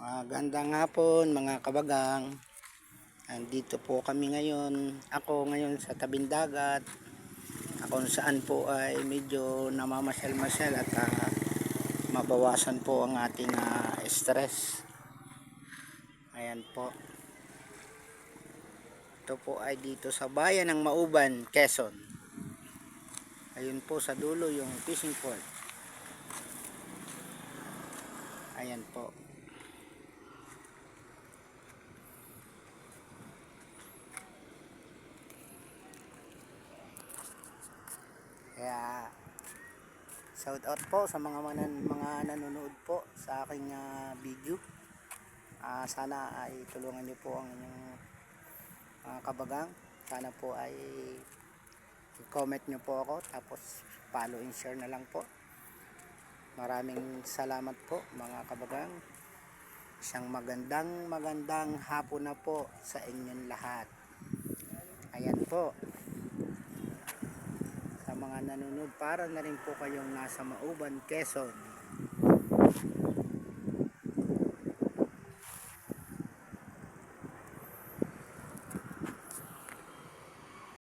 Magandang hapon mga kabagang. Andito po kami ngayon. Ako ngayon sa tabing dagat. Kung saan po ay medyo namamasyal-masyal at mabawasan po ang ating stress. Ayan po. Ito po ay dito sa bayan ng Mauban, Quezon. Ayun po sa dulo yung fishing port. Ayan po. Kaya shout out po sa mga nanonood po sa aking video. Sana ay tulungan niyo po ang inyong kabagang. Sana po ay i-comment niyo po ako, tapos follow and share na lang po. Maraming salamat po mga kabagang. Isang magandang hapon na po sa inyong lahat. Ayan po. Sa mga nanonood, para na rin po kayong nasa Mauban, Quezon.